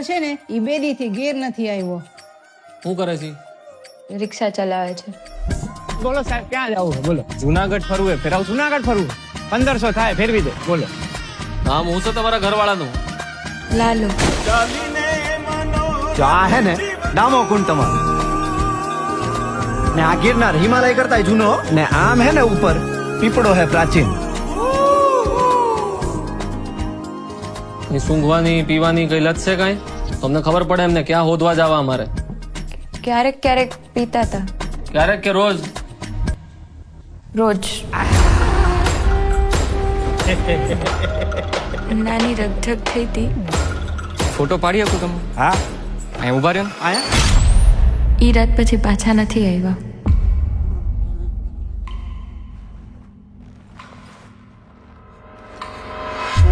છે ને એ બેદીથી ઘેર નથી આવ્યો. શું કરે છે? રિક્ષા ચલાવે છે. બોલો સાહેબ ક્યાં જવું છે બોલો? જુનાગઢ ફરવું ફેરાવ. જુનાગઢ ફરવું 1500 થાય ફેરવી દે બોલો. નામ હું છે તમારા ઘરવાળાનું. લાલો. જો આ હે ને ડામો કુંડ તમારો ને આ ગિરનાર હિમાલય કરતા જૂનો ને આમ હે ને ઉપર પીપળો હે પ્રાચીન. એ સૂંઘવાની પીવાની કઈ લત છે કઈ? તમને ખબર પડે એમને ક્યાં હોદવા જવા અમારે? ક્યારેક ક્યારેક પીતા હતા. ક્યારેક કે રોજ? રોજ. નાની રગઝગ થઈ હતી. ફોટો પાડી આપું તમે? હા અહીં ઉભા રહ્યો ને. આયા ઈ રાત પછી પાછા નથી આવ્યા.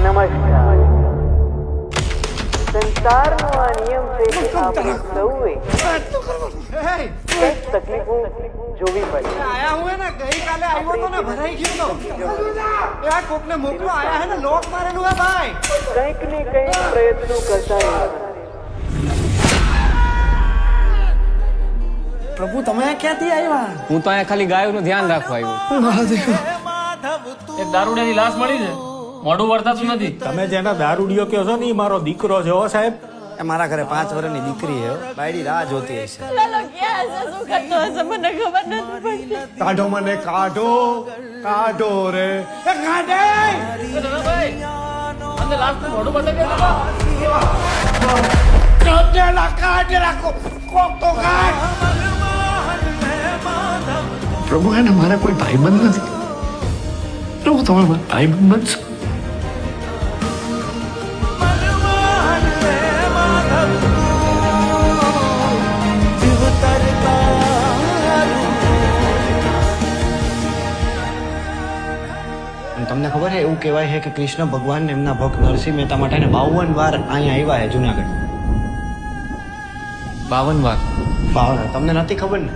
નમસ્કાર. સંસારનો આ નિયમ છે કે આપણે સૌએ કંઈક તકલીફો જોવી પડે. આયા હું હે ને ગઈકાલે આવ્યો તો ને ભરાઈ ગયો તો એ આ કોકને મોકલો આયા હે ને લોક મારેલું હે ભાઈ. કંઈક ને કંઈક પ્રયત્નો કરતા રહેવાના. પ્રભુ તમે ક્યાંથી આવ્યા? હું તો અહીંયા ખાલી ગાયોનું ધ્યાન રાખવા આવ્યો. એક દારૂડિયાની લાશ મળી છે, મોઢું વર્તાતું નથી. તમે જેના દારૂડિયો કહો છો ને ઈ મારો દીકરો છે હો સાહેબ. એ મારા ઘરે 5 વર્ષની દીકરી હે બાયડી રાહ જોતી હશે. કાઢો મને કાઢો કાઢો રે એ કાઢે. અને લાશનું મોઢું બતાવી દે. પ્રભુ એને મારા કોઈ ભાઈબંધ નથી. પ્રભુ તમે મારા ભાઈબંધ બનશો. તમને ખબર છે એવું કહેવાય છે કે કૃષ્ણ ભગવાન એમના ભક્ત નરસિંહ મહેતા માટે 52 વાર અહીંયા આવ્યા છે જુનાગઢ. 52 વાર? 52 તમને નથી ખબર ને?